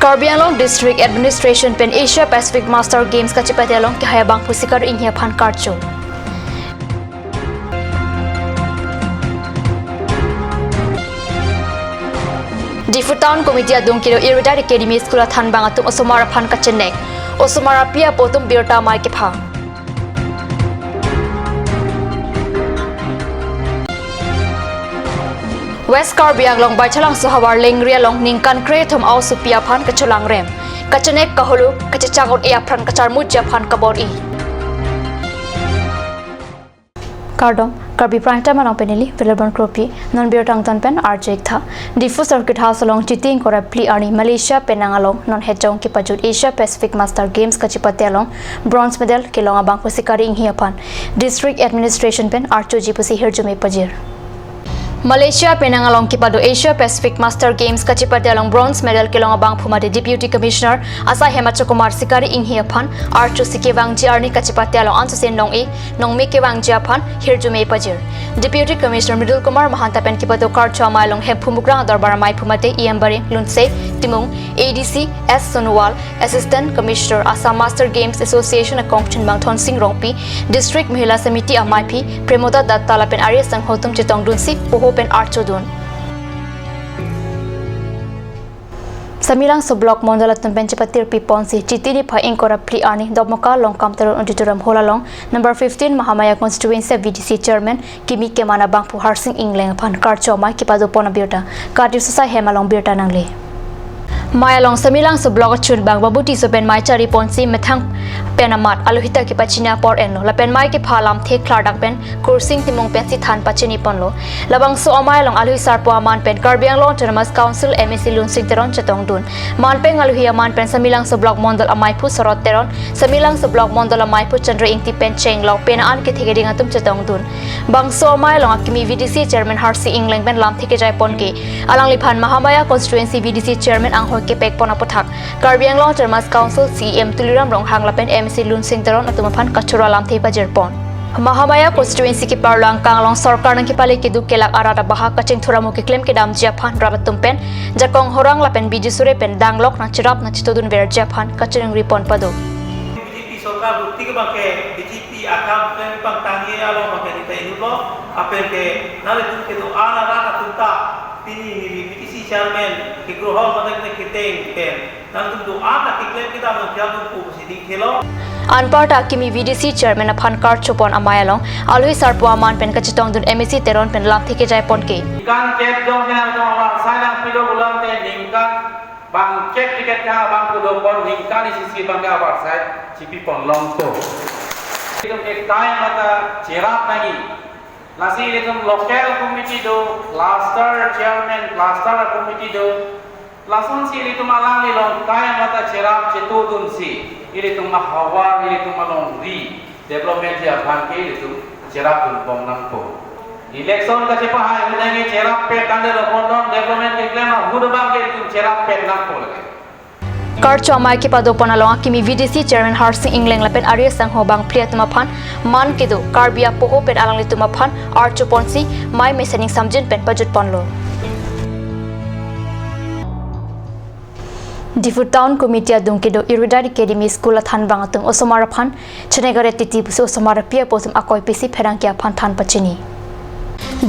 Karbi District Administration pen Asia Pacific Master Games kachipati along kaya bang pusikar inghia phan karcho. Difu Town Committee adung kilo Irida Academy School athan bang atum osomara phan kachenek. Osomara pia potum birta mai ke pha. West Karbi long by chalang suhawar lengria long ningkan kreatum au supia phan kachulang rem. Kachenek kahulu kachachagon ea phan kachar mujja phan kabori. Kardom Karbi prime time along peneli Villarban Kropi non beer tang tan pen RJ tha Difu Circuit House along cheating kora pli arni Malaysia penang along non hejong ki pajut Asia Pacific Master Games kachipate along bronze medal kilong abang pusikari inghia pan District Administration pen Archo Jipusi hirjume pajir Malaysia penang along kipado Asia Pacific Master Games kachipate along bronze medal kilong abang phumade Deputy Commissioner Asa Hemacha Kumar Sikari inghia phan Archu Sikewang Jiarni kachipate along ansusen nong e nong me kewang jia phan hirjume pajir Deputy Commissioner Middle Kumar Mahanta pen kipado Karcha Mailong he phumukrang darbara mai phumate Iambare Lunse Timung ADC S Sonowal Assistant Commissioner Assam Master Games Association Akongchin Bangthon Singh Rongpi District Mahila Samiti Amaipi Premoda Dattala pen Arya Sanghotum Chitong Dunsi Open Archodun Samilang so block mondalat tumpen chapatir piponsi chitini pha inkora pli ani domaka longkam taron auditorium holalong number 15 Mahamaya constituency VDC chairman Kimi Kemana Bangpu Harsing Ingleng phan Karchoma kipado pona birta Kardi Sasa Hemalong birta nangle Mayalong Samilang so block chun bang babuti so pen mai chari ponsi methang penamat alohita ki pachina por enlo la pen mai ki phalam the klardak pen kursing timong pen si than pachini ponlo labang so amayalong aloi sarpo aman pen Karbiang long Autonomous Council MSC lunsing teron chatong dun man pen aloi aman pen Samilang so block mondal amai phu sorot teron Samilang so block mondal amai phu chandra ingti pen cheng lo pen an ke thege ding atum chatong dun bang so amayalong akimi VDC chairman Harsi Inglang pen lam theke jai pon ke alang liphan Mahamaya constituency VDC chairman ang ke pek pona pothak Karbiang long Autonomous Council CM Tuliram rong hang lapen MC Lunsing teron atumaphan kachura lam thei pajerpon Mahamaya constituency ki parlang kanglong sarkar nang kipali ki du kelak arada baha kaching thuramu ki claim ki dam japhan rabatum pen jakong horang lapen bijisure pen danglok na chirap na chitodun ver japhan kaching ripon pado BJP sarkar bukti ke bangke BJP akam pen pang tangi alo bangke dita inulo apel ke nale dun ke do ana rana tunta tini ni BTC chairman ki groho madak ne kiteng pen nang dun do ana ki claim ki dam no kya dun ko siding khelo Anparta Kimi VDC chairman aphan Karchopon amayalong aloi sarpo aman pen kachitong dun MSC teron pen lam theke jai pon ke ikan cek jong sena jong wa sana pilo ulang te ningkan bang cek tiket ka bang kudo pon ningkan isi bang ka war sai cipi pon long to itu ek time mata cerap lagi nasi itu local committee do cluster chairman cluster committee do langsung si itu malang ni long kaya mata cerap cetu dun si ini tu mahawar ini tu malong ri development dia bangke itu cerap dun bom nang po election ka cepa hai menangi cerap pe kande lo pondon development ke klema hudu bangke itu cerap pe nang po lagi Karcho mai ki pado ponalong Kimi VDC chairman Harsing Inglang lapen Arya Sangho bang priatuma phan man kido Karbia poho pen alang lituma phan Archo ponsi mai mesening samjin pen pajut ponlo Difu Town Committee adung kido Irida Academy School athan bang atung osomara phan chenegare titi pusu osomara pia posum akoi pisi pherang kya phan than pachini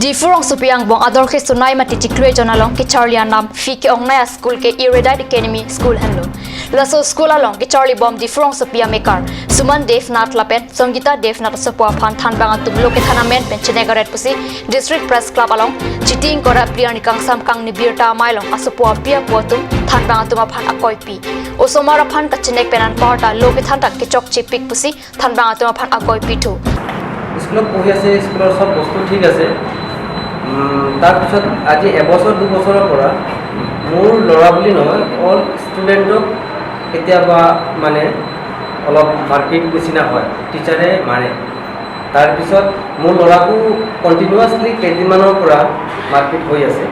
Difu rong supiang bong ador ke sunai mati tikre jonalong ki Charlie nam fi ke ong naya school ke Irida Academy School hanlo laso school along ki Charlie bom Difu rong supia mekar Suman Devnath lapet Songita Devnath sopwa phan than bang atum loke thanamen pen chenegare pusi District Press Club along cheating kora priani kang sam kang ni birta mailong asopwa pia potum than bang atum phan akoi pi osomara phan ka chenek penan parta loke than tak ki chok chipik pusi than bang atum phan akoi pi thu স্কুলত পঢ়ি আছে স্কুলৰ সব বস্তু ঠিক আছে তাৰপিছত আজি এবছৰ দুবছৰৰ পৰা মোৰ ল'ৰা বুলি নহয় অল ষ্টুডেণ্টক কেতিয়াবা মানে অলপ মাৰপিট নিচিনা হয় টিচাৰে মাৰে তাৰপিছত মোৰ ল'ৰাকো কণ্টিনিউৱাছলি কেইদিনমানৰ পৰা মাৰপিট হৈ আছে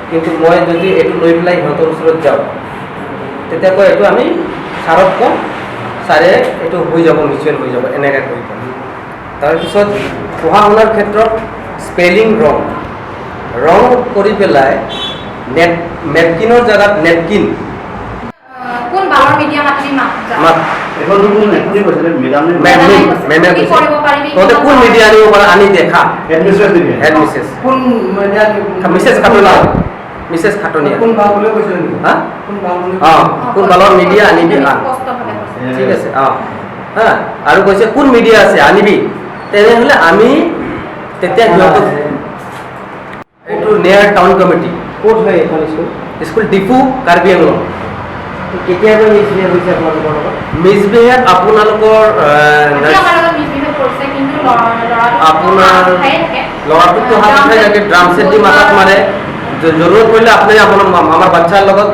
কিন্তু মই যদি এইটো লৈ পেলাই সিহঁতৰ ওচৰত যাওঁ তেতিয়া কয় এইটো আমি ছাৰক কওঁ ছাৰে এইটো হৈ যাব নিশ্চয় হৈ যাব এনেকৈ কৈ কয় তাৰপিছত পঢ়া শুনাৰ ক্ষেত্ৰত স্পেলিং ৰং কৰি পেলাই নেপকিনৰ জাগাত নেপকিন ভালৰ মিডিয়া মাতিবি মাত এখন কোন নেকুনি কৈছিলে মেডামে মেমে কি কৈছে কৰিব পাৰিবি তহঁতে কোন মিডিয়া আনিব পাৰা আনি দেখা এডমিনিষ্ট্ৰেটিভ দিবি হেড মিছেছ কোন মিডিয়া মিছেছ খাটনিয়া মিছেছ খাটনিয়া কোন ভাগ বুলি কৈছে নেকি হা কোন ভাগ বুলি কোন ভালৰ মিডিয়া আনিবি স্পষ্টভাৱে কৈছে ঠিক আছে হা আৰু কৈছে কোন মিডিয়া আছে আনিবি তেনেহ'লে আমি তেতিয়া সিহঁতক এইটো নেয়াৰ টাউন কমিটি ক'ত হয় এখন school school depot Karbi Anglong কেতিয়াবা মিছবিহেভ হৈছে আপোনালোকৰ লগত মিছবিহেভ আপোনালোকৰ আমাৰ লগত মিছবিহেভ কৰিছে কিন্তু আপোনাৰ ল'ৰাটোতো হাত উঠাই থাকে ড্ৰাম ছেট দি মাথাত মাৰে জৰুৰত পৰিলে আপুনি আমাৰ বাচ্চাৰ লগত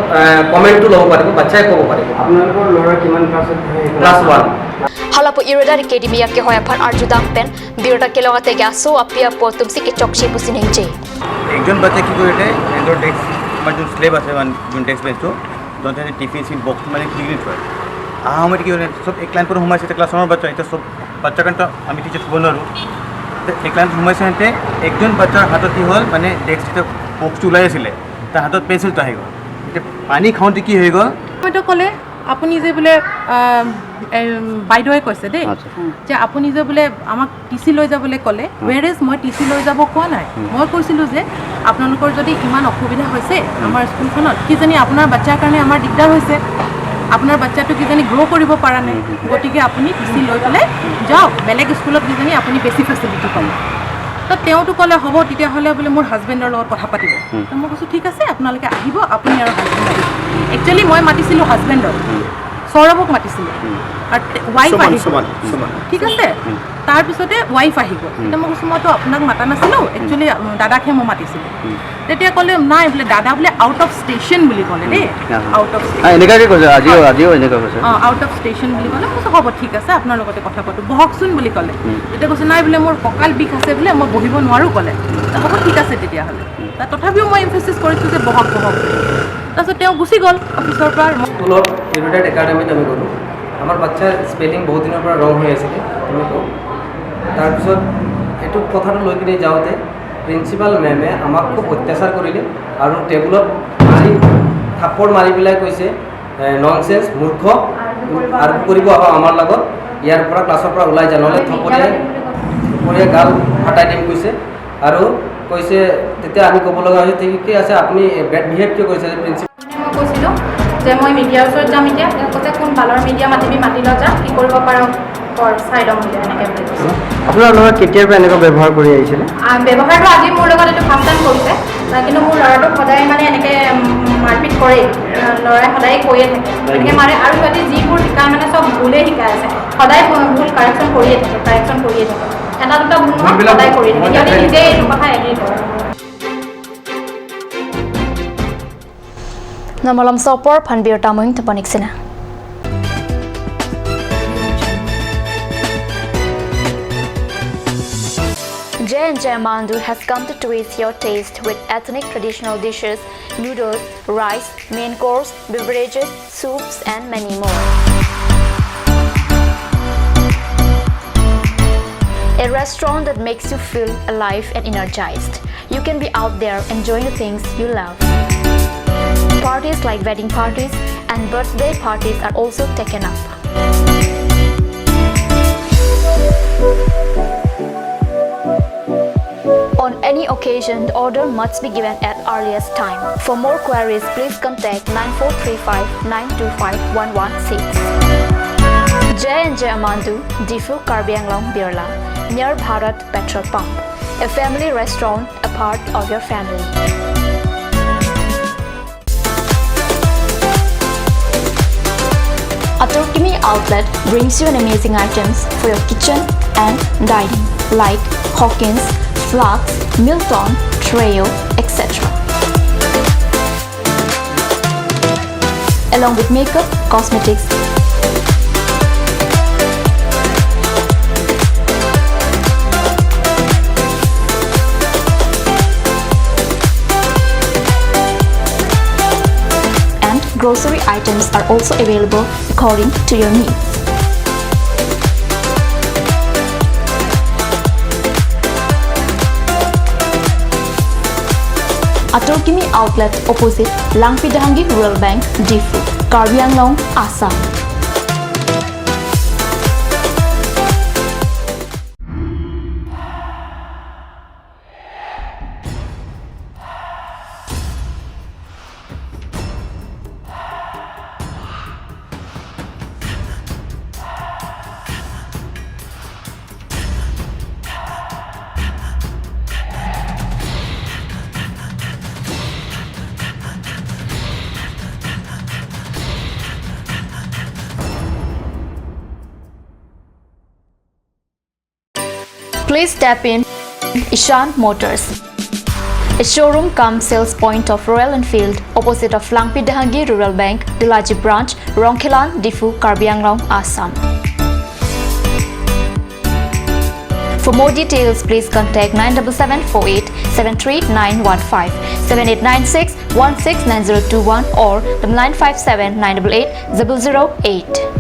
কমেণ্টটো ল'ব পাৰিব বাচ্চাই ক'ব পাৰিব আপোনালোকৰ ল'ৰা কিমান ক্লাছত পঢ়ে class 1 Halapu Iradar Academia ke hoya phan arjudam pen birda ke logate gaso apia po tumsi ke chokshi pusin hinje একজন বাচ্চা কি কৰিলে এন্ডৰ ডেস্ক মানে যোন স্লেব আছে মানে যোন ডেস্ক বেঞ্চটো য'ত টিফিন চিন বক্স মানে খুলি থয় অহা সময়ত কি হ'লে চব এক লাইন পৰা সোমাইছে এতিয়া ক্লাছ 1ৰ বাচ্চা এতিয়া চব বাচ্চা কাৰণেতো আমি টিচাৰ থ'ব নোৱাৰোঁ এক লাইন সোমাইছে সিহঁতে একজন বাচ্চাৰ হাতত কি হ'ল মানে ডেস্ক যেতিয়া বক্সটো ওলাই আছিলে তাৰ হাতত পেঞ্চিলটো আহি গ'ল এতিয়া পানী খাওঁতে কি হৈ গ'ল মইতো ক'লে আপুনি যে বোলে বাইদেৱে কৈছে দেই যে আপুনি যে বোলে আমাক টিচি লৈ যাবলৈ ক'লে ৱেৰেজ মই টিচি লৈ যাব কোৱা নাই মই কৈছিলোঁ যে আপোনালোকৰ যদি ইমান অসুবিধা হৈছে আমাৰ স্কুলখনত কিজানি আপোনাৰ বাচ্চাৰ কাৰণে আমাৰ দিগদাৰ হৈছে আপোনাৰ বাচ্চাটো কিজানি গ্ৰ' কৰিব পৰা নাই গতিকে আপুনি টিচি লৈ পেলাই যাওক বেলেগ স্কুলত কিজানি আপুনি বেছি ফেচিলিটি পাব তো তেওঁতো ক'লে হ'ব তেতিয়াহ'লে বোলে মোৰ হাজবেণ্ডৰ লগত কথা পাতিব তো মই কৈছোঁ ঠিক আছে আপোনালোকে আহিব আপুনি আৰু হাজবেণ্ড আহিব একচুৱেলি মই মাতিছিলোঁ হাজবেণ্ডক সৌৰভক মাতিছিলোঁ আৰু ৱাইফ আহিব ঠিক আছে তাৰপিছতে ৱাইফ আহিব তেতিয়া মই কৈছোঁ মইতো আপোনাক মাতা নাছিলোঁ একচুৱেলি দাদাকহে মই মাতিছিলোঁ তেতিয়া ক'লে নাই বোলে দাদা বোলে আউট অফ ষ্টেচন বুলি ক'লে দেই আউট অফ ষ্টেচন এনেকুৱাকৈ কৈছে আজিও এনেকুৱা কৈছে আউট অফ ষ্টেচন বুলি ক'লে মই কৈছোঁ হ'ব ঠিক আছে আপোনাৰ লগতে কথা পাতোঁ বহকচোন বুলি ক'লে তেতিয়া কৈছে নাই বোলে মোৰ কঁকাল বিষ আছে বোলে মই বহিব নোৱাৰোঁ ক'লে হ'ব ঠিক আছে তেতিয়াহ'লে তথাপিও মই এমফেচিছ কৰিছোঁ যে বহক তাৰপিছত তেওঁ গুচি গ'ল অফিচৰ পৰা স্কুলত ইউনাইটেড একাডেমিত আমি গ'লোঁ আমাৰ বাচ্চাৰ স্পেলিং বহুত দিনৰ পৰা ৰং হৈ আছিলে তাৰপিছত এইটো কথাটো লৈ কিনে যাওঁতে প্ৰিন্সিপাল মেমে আমাক খুব অত্যাচাৰ কৰিলে আৰু টেবুলত মাৰি থাপৰ মাৰি পেলাই কৈছে ননচেন্স মূৰ্খ আৰু কৰিব আমাৰ লগত ইয়াৰ পৰা ক্লাছৰ পৰা ওলাই যা নহ'লে থপৰীয়া গাল ফাটাই দিম কৈছে আৰু কৈছে তেতিয়া আমি ক'ব লগা হৈছে ঠিকে আছে আপুনি বেড বিহেভ কিয় কৰিছে প্ৰিন্সিপাল মই কৈছিলোঁ যে মই মিডিয়াৰ ওচৰত যাম এতিয়া তেওঁ কৈছে কোন ভালৰ মিডিয়া মাতিবি মাতি ল যা কি কৰিব পাৰ কৰ চাই ল'ম বুলি এনেকৈ বুলি কৈছে আপোনাৰ লগত কেতিয়াৰ পৰা এনেকুৱা ব্যৱহাৰ কৰি আহিছিলে ব্যৱহাৰটো আজি মোৰ লগত এইটো ফাৰ্ষ্ট টাইম কৰিছে কিন্তু মোৰ ল'ৰাটোক সদায় মানে এনেকৈ মাৰপিট কৰেই ল'ৰাই সদায় কৈয়ে থাকে এনেকৈ মাৰে আৰু সিহঁতি যিবোৰ শিকায় মানে চব ভুলেই শিকাই আছে সদায় ভুল কাৰেকশ্যন কৰিয়ে থাকে এটা দুটা ভুল নহয় সদায় কৰি থাকে সিহঁতি নিজেই এইটো কথা এগ্ৰী কৰে Namalam sopor phan bir tamuing tapanik sina J&J Mandu has come to twist your taste with ethnic traditional dishes, noodles, rice, main course, beverages, soups and many more. A restaurant that makes you feel alive and energized. You can be out there enjoying the things you love. Parties like wedding parties and birthday parties are also taken up. On any occasion, the order must be given at earliest time. For more queries, please contact 9435-925-116. J&J Amandu, Difu Karbi Anglong Birla, near Bharat Petrol Pump. A family restaurant, a part of your family. Aturkimi outlet brings you an amazing items for your kitchen and dining like Hawkins, Flax, Milton, Treo, etc. Along with makeup, cosmetics, and grocery items are also available according to your needs. Aturkimi outlet opposite Langpidahangi Rural Bank, Difu. Karbi Anglong, Assam. Please tap in Ishan Motors, a showroom cum sales point of Royal Enfield opposite of Langpi Dahangi Rural Bank, Dilaji Branch, Rongkhelan, Difu, Karbi Anglong, Assam. For more details, please contact 97748 73915, 7896 169021 or 957 988 008.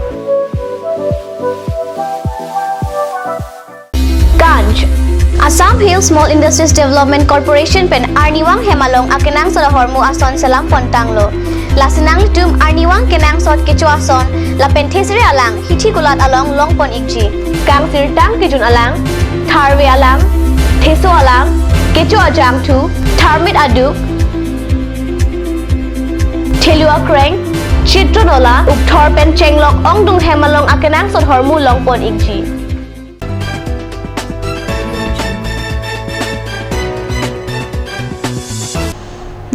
Assam Hill Small Industries Development Corporation pen Arniwang Hemalong akenang sa hormu ason salam pontanglo. Lasinang tum Arniwang kenang sot kecu ason la penthesri alang hithi kulat along longpon ikji. Kang sirtang kijun alang, tharwe alang, theso alang, kecu ajam tu, tharmit aduk, thelua kreng, chitronola ukthor pen chenglok ongdung Hemalong akenang sot hormu longpon ikji.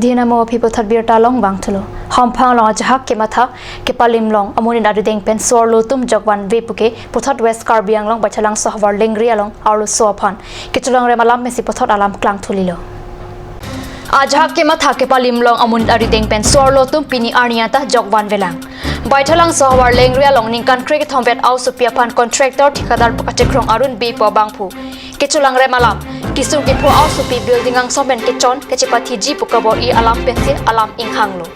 Dinamo people tadbir talong bangtulo homphang long jahak ke matha ke palim long amoni dadu deng pen sorlo tum jogwan vepuke pothot west Karbi Anglong bachalang sohwar lengri along arlo sophan ke chulang re malam mesi pothot alam klang thulilo ajahak ke matha ke palim long amoni dadu deng pen sorlo tum pini arniata jogwan velang baithalang sohwar lengri along ningkan cricket thombet au supia phan contractor thikadar pakachekrong arun be po bangphu ke chulang re malam kisung ke po au supi building ang somben ke chon ke chipati ji pukabor I alam pensi alam inghanglo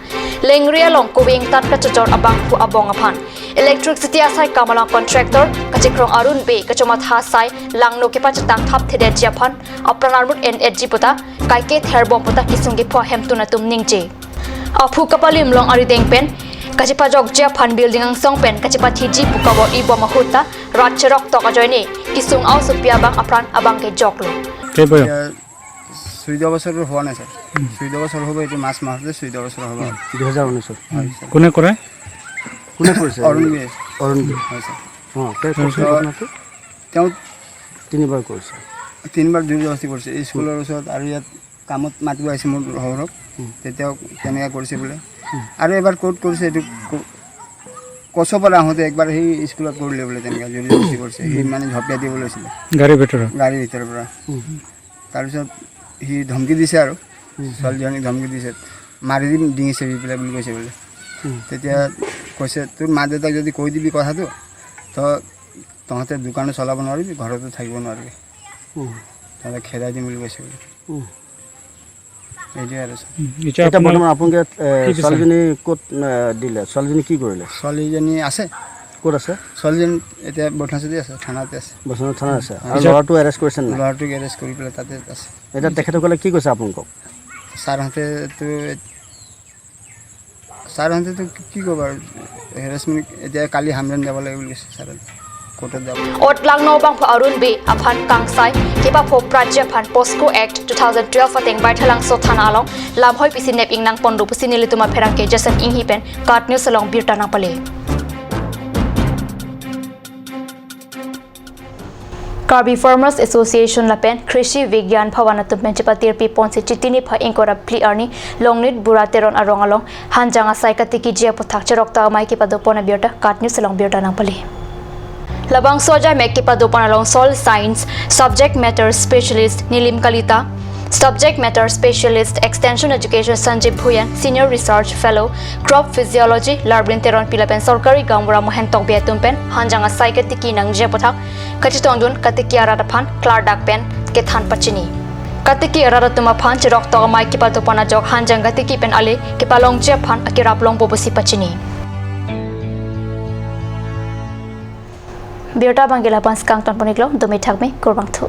lengria long kuwing tat ka chor abang pu abong aphan electricity asai kamala contractor ka chikrong arun be ka chomat ha sai langno ke pachatang thap thede japhan apranarmut NHG puta kai ke therbom puta kisung ke po hemtuna tum ningche aphu kapalim long ari deng pen kachipa jog japhan building ang songpen kachipa thiji pukabor I bom huta rat cherok to ka joine kisung au supia bang apran abang ke joklo সুইদ বছৰ হোৱা নাই sir সুইদ বছৰ হ'ব এইটো মাছ মাহতে সুইদ বছৰ হ'ব 2019 কোনে কৰে কোনে কৰিছে অৰুণ হয় স্যাৰ তেওঁ তিনিবাৰ কৰিছে তিনিবাৰ জবৰদস্তি কৰিছে স্কুলৰ ওচৰত আৰু ইয়াত কামত মাতিব আহিছে মোৰ ঘৰক তেতিয়াও তেনেকৈ কৰিছে বোলে আৰু এবাৰ কোৰ্ট কৰিছে এইটো কচৰ পৰা আহোঁতে একবাৰ সেই স্কুলত কৰিলে বোলে তেনেকৈ জবৰদস্তি কৰিছে সি মানে ঝপিয়াই দিব লৈছিলে গাড়ীৰ ভিতৰৰ পৰা তাৰপিছত সি ধমকি দিছে আৰু ছোৱালীজনীক ধমকি দিছে মাৰি দিম ডিঙিছে পেলাই বুলি কৈছে বোলে তেতিয়া কৈছে তোৰ মা দেউতাক যদি কৈ দিবি কথাটো তহঁতে দোকানো চলাব নোৱাৰিবি ঘৰতো থাকিব নোৱাৰিবি তহঁতে খেদাই দিম বুলি কৈছে বোলে এইটোৱে আৰু এতিয়া বৰ্তমান আপোনালোকে ছোৱালীজনী ক'ত দিলে ছোৱালীজনী কি কৰিলে ছোৱালীজনী আছে ক'ত আছে ছোৱালীজনী এতিয়া বৰ্তমানতে আছে থানাতে আছে বৰ্তমান থানাত আছে আৰু ল'ৰাটো এৰেষ্ট কৰিছে নাই ল'ৰাটোক এৰেষ্ট কৰি পেলাই তাতে আছে এতিয়া তেখেতসকলে কি কৈছে আপোনালোকক ছাৰহঁতেতো কি ক'ব আৰু হেৰাছমেণ্ট এতিয়া কালি হামৰেন যাব লাগে বুলি কৈছে ছাৰে কোৰ্টত যাব Otlang no bang arun be aphan kangsai kepa pho prajya phan Posco Act 2012 ateng baithalang so thana along lam hoi pisinep ingnang pondu pusinili tuma pherang ke jason inghi pen kat news along birtana pale Karbi Farmers Association lapen Krishi Vigyan Bhavanatum Penchapatir Piponsi Chitini Pha Inkora Pli Arni Longnit Burateron Arongalong Hanjanga Saikatiki Jia Puthak Cherokta Mai Kipadopona Birta Kat News along birtana pale Labang Soja Mekipa Dopanalong Soil Science Subject Matter Specialist Nilim Kalita Subject Matter Specialist Extension Education Sanjay Bhuyan Senior Research Fellow Crop Physiology Larbrin Teron Pilapen Sorkari Gamura Mohen Tokbia Tumpen Hanjanga Saikatiki Nang Jepothak Katitondun Katiki Aradapan Clardak Pen Kethan Pachini Katiki Aradatuma Pan Chirok Togamai Kipa Dopana Jok Hanjanga Tiki Pen Ale Kipalong Jepan Akiraplong Bobosi Pachini Birta Bangila Panskang Tonponiklo Dumi Thakme Kurbang Thu